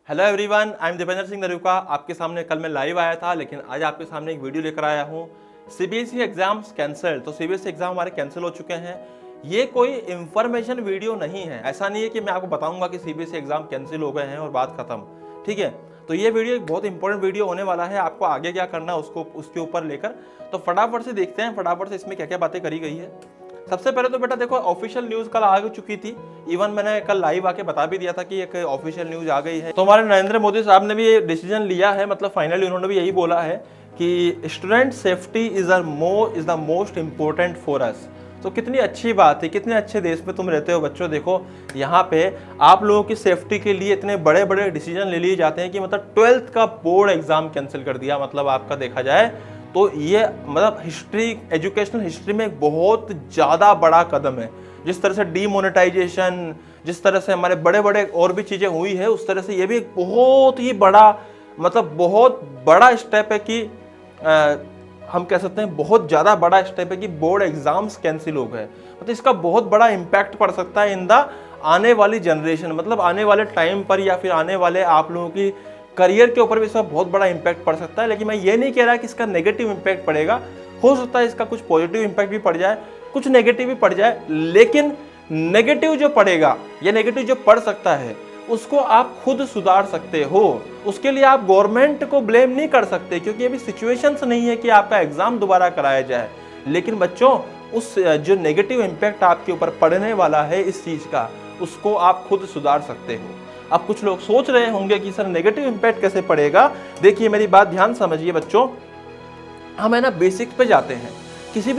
Hello everyone, I am Dipendra Singh Daruka. आपके सामने कल मैं लाइव आया था, लेकिन आज आपके सामने एक वीडियो लेकर आया हूँ। CBSE exams cancel. तो सीबीएसई एग्जाम हमारे कैंसिल हो चुके हैं। ये कोई इंफॉर्मेशन वीडियो नहीं है। ऐसा नहीं है कि मैं आपको बताऊंगा कि सीबीएसई एग्जाम कैंसिल हो गए हैं और बात खत्म। ठीक है, तो ये वीडियो एक बहुत इंपॉर्टेंट वीडियो होने वाला है। आपको आगे क्या करना है उसको उसके ऊपर लेकर तो फटाफट से देखते हैं, फटाफट से इसमें क्या क्या बातें करी गई है। सबसे पहले तो बेटा देखो, ऑफिशियल न्यूज कल आ चुकी थी। इवन मैंने कल लाइव आके बता भी दिया था कि एक ऑफिशियल न्यूज आ गई है। तो हमारे नरेंद्र मोदी साहब ने भी ये डिसीजन लिया है, मतलब फाइनली उन्होंने भी यही बोला है कि student safety is the most important for us. तो कितनी अच्छी बात है, कितने अच्छे देश में तुम रहते हो बच्चों। देखो यहाँ पे आप लोगों की सेफ्टी के लिए इतने बड़े बड़े डिसीजन ले लिए जाते हैं कि मतलब 12th का बोर्ड एग्जाम कैंसिल कर दिया। मतलब आपका देखा जाए तो ये मतलब हिस्ट्री, एजुकेशनल हिस्ट्री में एक बहुत ज़्यादा बड़ा कदम है। जिस तरह से डीमोनेटाइजेशन, जिस तरह से हमारे बड़े बड़े और भी चीज़ें हुई है, उस तरह से ये भी एक बहुत ही बड़ा, मतलब बहुत बड़ा स्टेप है कि हम कह सकते हैं बहुत ज़्यादा बड़ा स्टेप है कि बोर्ड एग्जाम्स कैंसिल हो गए। मतलब इसका बहुत बड़ा इम्पैक्ट पड़ सकता है इन द आने वाली जनरेशन, मतलब आने वाले टाइम पर या फिर आने वाले आप लोगों की करियर के ऊपर भी इसका बहुत बड़ा इंपैक्ट पड़ सकता है। लेकिन मैं ये नहीं कह रहा कि इसका नेगेटिव इंपैक्ट पड़ेगा। हो सकता है इसका कुछ पॉजिटिव इंपैक्ट भी पड़ जाए, कुछ नेगेटिव भी पड़ जाए। लेकिन नेगेटिव जो पड़ेगा या नेगेटिव जो पड़ सकता है उसको आप खुद सुधार सकते हो। उसके लिए आप गवर्नमेंट को ब्लेम नहीं कर सकते, क्योंकि अभी सिचुएशंस नहीं है कि आपका एग्जाम दोबारा कराया जाए। लेकिन बच्चों, उस जो नेगेटिव इंपैक्ट आपके ऊपर पड़ने वाला है इस चीज का, उसको आप खुद सुधार सकते हो। अब कुछ लोग सोच रहे होंगे कि सर नेगेटिव इंपैक्ट कैसे पड़ेगा। देखिए मेरी बात ध्यान समझिए बच्चों, हम है ना बेसिक्स पे जाते हैं। किसी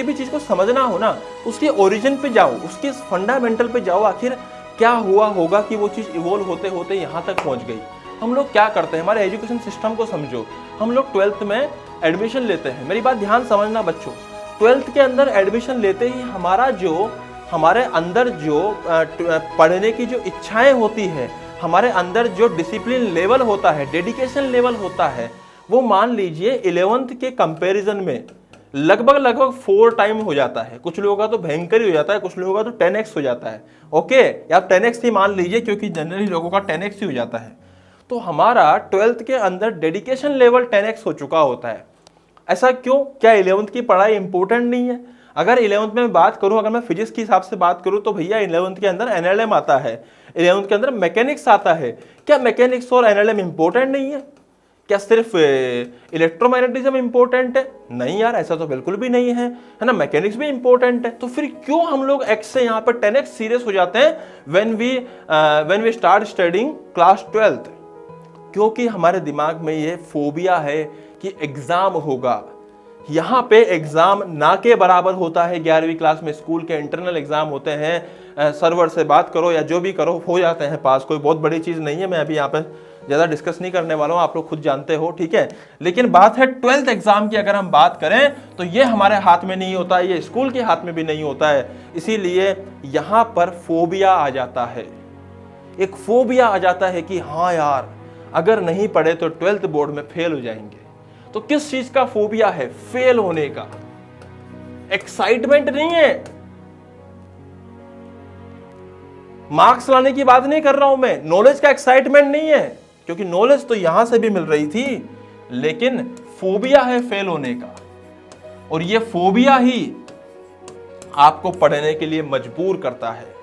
भी चीज को समझना हो ना, उसके ओरिजिन पे जाओ, उसके फंडामेंटल पे जाओ। आखिर क्या हुआ होगा कि वो चीज इवोल्व होते होते यहाँ तक पहुंच गई। हम लोग क्या करते हैं, हमारे एजुकेशन सिस्टम को समझो। हम लोग 12th में एडमिशन लेते हैं। मेरी बात ध्यान समझना बच्चों, 12th के अंदर एडमिशन लेते ही हमारे अंदर जो पढ़ने की जो इच्छाएं होती है, हमारे अंदर जो डिसिप्लिन लेवल होता है, डेडिकेशन लेवल होता है, वो मान लीजिए 11th के कंपैरिजन में लगभग 4 टाइम हो जाता है। कुछ लोगों का तो भयंकर ही हो जाता है, कुछ लोगों का तो 10x हो जाता है। ओके, या 10x ही मान लीजिए, क्योंकि जनरली लोगों का 10x ही हो जाता है। तो हमारा 12th के अंदर डेडिकेशन लेवल 10x हो चुका होता है। ऐसा क्यों? क्या 11th की पढ़ाई इंपॉर्टेंट नहीं है? अगर 11th में बात करूं, अगर मैं फिजिक्स के हिसाब से बात करूं तो भैया 11th के अंदर एनएलएम आता है, 11th के अंदर मैकेनिक्स आता है। क्या मैकेनिक्स और एनएलएम इंपॉर्टेंट नहीं है? क्या सिर्फ इलेक्ट्रोमैग्नेटिज्म इंपॉर्टेंट है? नहीं यार, ऐसा तो बिल्कुल भी नहीं है ना। मैकेनिक्स भी इंपॉर्टेंट है। तो फिर क्यों हम लोग एक्स से यहाँ पर 10x सीरियस हो जाते हैं when we start studying class 12th? क्योंकि हमारे दिमाग में ये फोबिया है कि एग्जाम होगा। यहाँ पे एग्जाम ना के बराबर होता है। 11वीं क्लास में स्कूल के इंटरनल एग्जाम होते हैं, सर्वर से बात करो या जो भी करो, हो जाते हैं पास। कोई बहुत बड़ी चीज नहीं है। मैं अभी यहाँ पे ज्यादा डिस्कस नहीं करने वाला हूँ, आप लोग खुद जानते हो। ठीक है, लेकिन बात है 12th एग्जाम की। अगर हम बात करें तो ये हमारे हाथ में नहीं होता है, ये स्कूल के हाथ में भी नहीं होता है। इसीलिए यहाँ पर फोबिया आ जाता है, एक फोबिया आ जाता है कि हाँ यार, अगर नहीं पढ़े तो 12th बोर्ड में फेल हो जाएंगे। तो किस चीज का फोबिया है? फेल होने का। एक्साइटमेंट नहीं है। मार्क्स लाने की बात नहीं कर रहा हूं मैं, नॉलेज का एक्साइटमेंट नहीं है, क्योंकि नॉलेज तो यहां से भी मिल रही थी। लेकिन फोबिया है फेल होने का, और ये फोबिया ही आपको पढ़ने के लिए मजबूर करता है।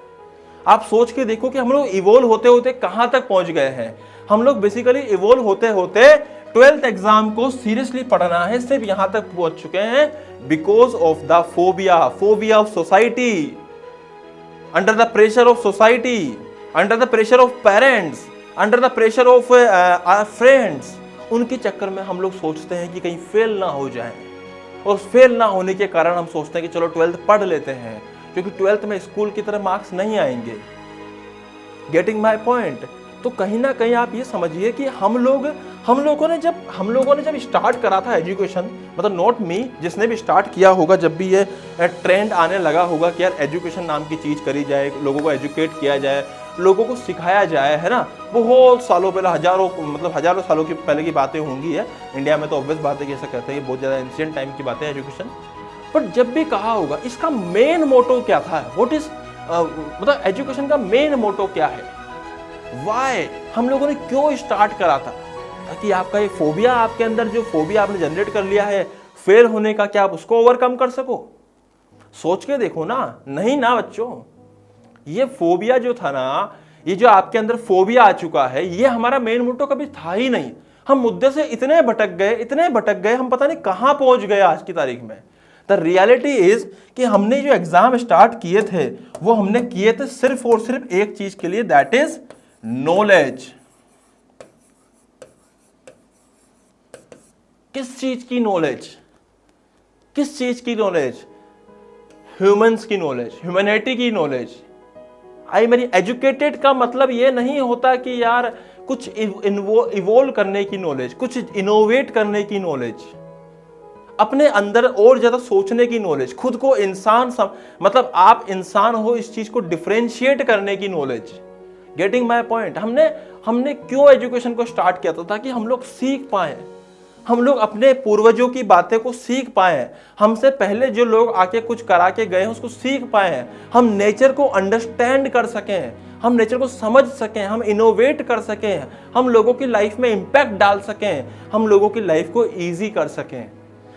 आप सोच के देखो कि हम लोग इवोल्व होते होते कहां तक पहुंच गए हैं। हम लोग बेसिकली इवोल्व होते होते 12th एग्जाम को सीरियसली पढ़ना है, सिर्फ यहां तक पहुंच चुके हैं because of the phobia of society, under the pressure of society, under the pressure of parents, under the pressure of friends. उनके चक्कर में हम लोग सोचते हैं कि कहीं फेल ना हो जाए, और फेल ना होने के कारण हम सोचते हैं कि चलो 12th पढ़ लेते हैं, क्योंकि 12th में स्कूल की तरह मार्क्स नहीं आएंगे। Getting my point? तो कहीं ना कहीं आप ये समझिए कि हम लोगों ने जब स्टार्ट करा था एजुकेशन, मतलब नॉट मी, जिसने भी स्टार्ट किया होगा, जब भी ये ट्रेंड आने लगा होगा कि यार एजुकेशन नाम की चीज करी जाए, लोगों को एजुकेट किया जाए, लोगों को सिखाया जाए, है ना। बहुत सालों पहले, हजारों सालों की पहले की बातें होंगी है। इंडिया में तो ऑब्वियस बात है कि ऐसा कहते हैं, बहुत ज्यादा एंशिएंट टाइम की बातें एजुकेशन। बट जब भी कहा होगा, इसका मेन मोटो क्या था? व्हाट इज मतलब एजुकेशन का मेन मोटो क्या है? वाई हम लोगों ने क्यों स्टार्ट करा था? ताकि आपका ये फोबिया, आपके अंदर जो फोबिया आपने जनरेट कर लिया है फेल होने का, क्या आप उसको ओवरकम कर सको? सोच के देखो ना। नहीं ना बच्चों, ये फोबिया जो था ना, ये जो आपके अंदर फोबिया आ चुका है, ये हमारा मेन मोटो कभी था ही नहीं। हम मुद्दे से इतने भटक गए, हम पता नहीं कहां पहुंच गए आज की तारीख में। द रियलिटी इज कि हमने जो एग्जाम स्टार्ट किए थे वो हमने किए थे सिर्फ और सिर्फ एक चीज के लिए, दैट इज नॉलेज। किस चीज की नॉलेज? किस चीज की नॉलेज? ह्यूमंस की नॉलेज, ह्यूमैनिटी की नॉलेज। आई मेरी एजुकेटेड का मतलब ये नहीं होता कि यार कुछ इवोल्व करने की नॉलेज, कुछ इनोवेट करने की नॉलेज, अपने अंदर और ज्यादा सोचने की नॉलेज, खुद को इंसान मतलब आप इंसान हो इस चीज को डिफरेंशिएट करने की नॉलेज। Getting my point? हमने क्यों एजुकेशन को स्टार्ट किया था? ताकि हम लोग सीख पाए, हम लोग अपने पूर्वजों की बातें को सीख पाए, हमसे पहले जो लोग आके कुछ करा के गए हैं उसको सीख पाए, हम नेचर को अंडरस्टैंड कर सकें, हम नेचर को समझ सकें, हम इनोवेट कर सकें, हम लोगों की लाइफ में इम्पैक्ट डाल सकें, हम लोगों की लाइफ को ईजी कर सकें,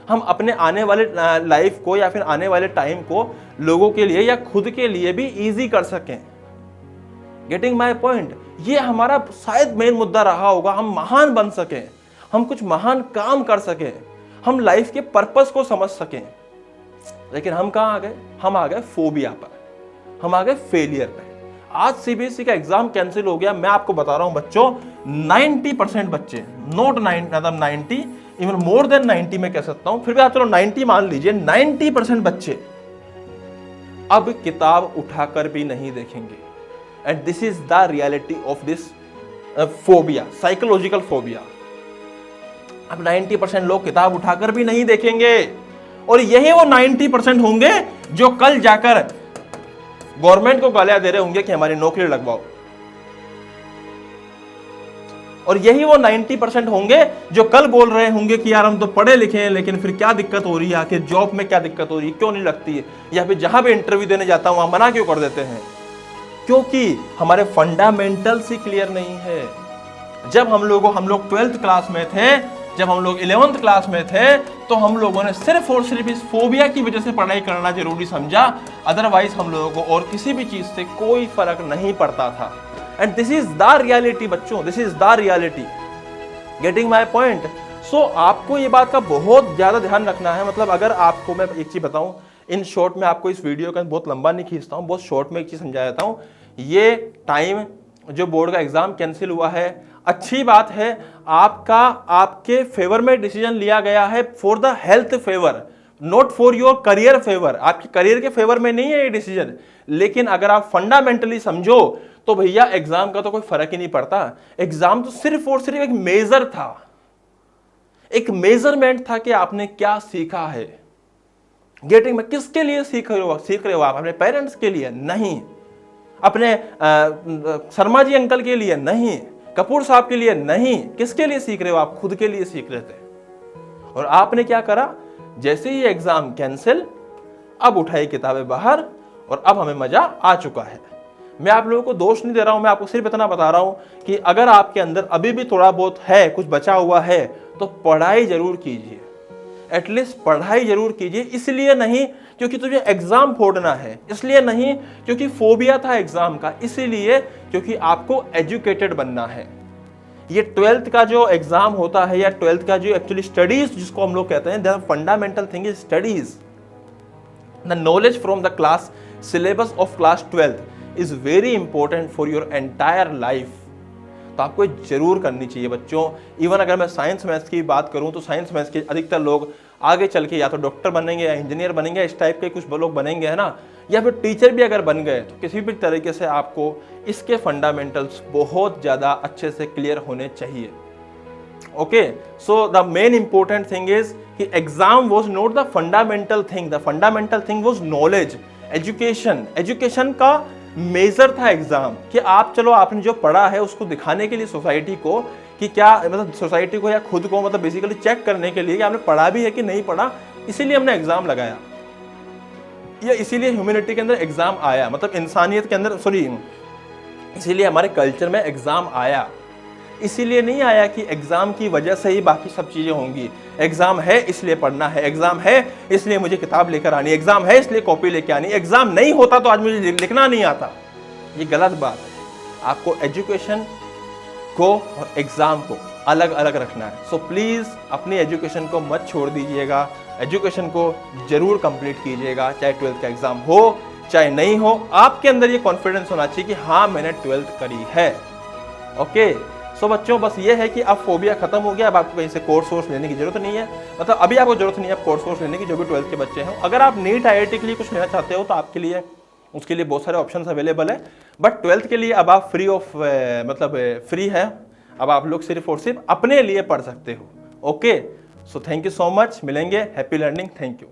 हम अपने आने वाले लाइफ को या फिर आने वाले टाइम को लोगों के लिए या खुद के लिए भी ईजी कर सकें। Getting my point? ये हमारा शायद मेन मुद्दा रहा होगा, हम महान बन सकें, हम कुछ महान काम कर सकें, हम लाइफ के पर्पस को समझ सकें। लेकिन हम कहां आ गए? हम आ गए फोबिया पर, हम आ गए फेलियर पे। आज सीबीएसई का एग्जाम कैंसिल हो गया। मैं आपको बता रहा हूं बच्चों, 90% बच्चे, नॉट 90, इवन मोर देन 90 में कह सकता हूं, फिर भी आप चलो 90 मान लीजिए, 90% बच्चे अब किताब उठाकर भी नहीं देखेंगे। And this is the reality of this phobia, psychological phobia. अब 90% लोग किताब उठाकर भी नहीं देखेंगे, और यही वो 90% होंगे जो कल जाकर गवर्नमेंट को गालियां दे रहे होंगे कि हमारी नौकरी लगवाओ। और यही वो 90% होंगे जो कल बोल रहे होंगे कि यार हम तो पढ़े लिखे हैं लेकिन फिर क्या दिक्कत हो रही है, आखिर जॉब में क्या दिक्कत हो रही है, क्यों नहीं लगती है, या फिर जहां भी इंटरव्यू देने जाता हूं वहां मना क्यों कर देते हैं? क्योंकि हमारे फंडामेंटल्स ही क्लियर नहीं है। जब हम लोग 12th क्लास में थे, जब हम लोग 11th क्लास में थे, तो हम लोगों ने सिर्फ और सिर्फ इस फोबिया की वजह से पढ़ाई करना जरूरी समझा, अदरवाइज हम लोगों को और किसी भी चीज से कोई फर्क नहीं पड़ता था। And this is the reality बच्चों, this is the reality. Getting my point? So आपको ये बात का बहुत ज्यादा ध्यान रखना है। मतलब अगर आपको मैं एक चीज बताऊं, इन शॉर्ट में, आपको इस वीडियो का बहुत लंबा नहीं खींचता हूं, बहुत शॉर्ट में एक चीज समझा देता हूं। ये टाइम जो बोर्ड का एग्जाम कैंसिल हुआ है, अच्छी बात है, आपके फेवर में डिसीजन लिया गया है, for the health favour, not for your career favour. आपके करियर के फेवर में नहीं है ये डिसीजन, लेकिन अगर आप फंडामेंटली समझो तो भैया एग्जाम का तो कोई फर्क ही नहीं पड़ता। एग्जाम तो सिर्फ और सिर्फ एक मेजर था, एक मेजरमेंट था कि आपने क्या सीखा है। गेटिंग में? किसके लिए सीख रहे हो आप? अपने पेरेंट्स के लिए नहीं, अपने शर्मा जी अंकल के लिए नहीं, कपूर साहब के लिए नहीं। किसके लिए सीख रहे हो आप? खुद के लिए सीख रहे थे। और आपने क्या करा? जैसे ही एग्जाम कैंसिल, अब उठाई किताबें बाहर और अब हमें मजा आ चुका है। मैं आप लोगों को दोष नहीं दे रहा हूं, मैं आपको सिर्फ इतना बता रहा हूं कि अगर आपके अंदर अभी भी थोड़ा बहुत है, कुछ बचा हुआ है, तो पढ़ाई जरूर कीजिए, एटलीस्ट पढ़ाई जरूर कीजिए। इसलिए नहीं क्योंकि तुझे एग्जाम फोड़ना है, इसलिए नहीं क्योंकि फोबिया था एग्जाम का, इसीलिए क्योंकि आपको एजुकेटेड बनना है। ये 12th का जो एग्जाम होता है या 12th का जो एक्चुअली स्टडीज जिसको हम लोग कहते हैं, the fundamental thing is studies. The knowledge from the class syllabus of class 12th is very important for your entire life. तो आपको जरूर करनी चाहिए बच्चों। इवन अगर मैं साइंस मैथ्स की बात करूं तो साइंस मैथ्स के अधिकतर लोग आगे चल के या तो डॉक्टर बनेंगे या इंजीनियर बनेंगे, इस टाइप के कुछ लोग बनेंगे, है ना, या फिर टीचर भी अगर बन गए, तो किसी भी तरीके से आपको इसके फंडामेंटल्स बहुत ज़्यादा अच्छे से क्लियर होने चाहिए। Okay, so the main important thing is कि exam was not the fundamental thing, the fundamental thing was knowledge, education. Education का मेजर था एग्जाम, कि आप चलो आपने जो पढ़ा है उसको दिखाने के लिए सोसाइटी को, कि क्या मतलब सोसाइटी को या खुद को, मतलब बेसिकली चेक करने के लिए कि आपने पढ़ा भी है कि नहीं पढ़ा, इसीलिए हमने एग्जाम लगाया, या इसीलिए ह्यूमैनिटी के अंदर एग्जाम आया, मतलब इंसानियत के अंदर, सॉरी, इसीलिए हमारे कल्चर में एग्जाम आया। इसीलिए नहीं आया कि एग्जाम की वजह से ही बाकी सब चीजें होंगी। एग्जाम है इसलिए पढ़ना है, एग्जाम है इसलिए मुझे किताब लेकर आनी, एग्जाम है इसलिए कॉपी लेकर आनी, एग्जाम नहीं होता तो आज मुझे लिखना नहीं आता। ये गलत बात है। आपको एजुकेशन को और एग्जाम को अलग अलग रखना है। सो प्लीज अपनी एजुकेशन को मत छोड़ दीजिएगा, एजुकेशन को जरूर कंप्लीट कीजिएगा, चाहे 12th का एग्जाम हो चाहे नहीं हो। आपके अंदर ये कॉन्फिडेंस होना चाहिए कि हाँ मैंने 12th करी है। ओके सो बच्चों, बस ये है कि अब फोबिया खत्म हो गया। अब आपको कहीं से कोर्स वोर्स लेने की जरूरत नहीं है, मतलब अभी आपको जरूरत नहीं है कोर्स वोर्स लेने की, जो भी 12th के बच्चे हैं। अगर आप नीट IIT के लिए कुछ लेना चाहते हो तो आपके लिए उसके लिए बहुत सारे ऑप्शंस अवेलेबल है, बट 12th के लिए अब आप फ्री है। अब आप लोग सिर्फ और सिर्फ अपने लिए पढ़ सकते हो। Okay so thank you so much, मिलेंगे। Happy learning, thank you.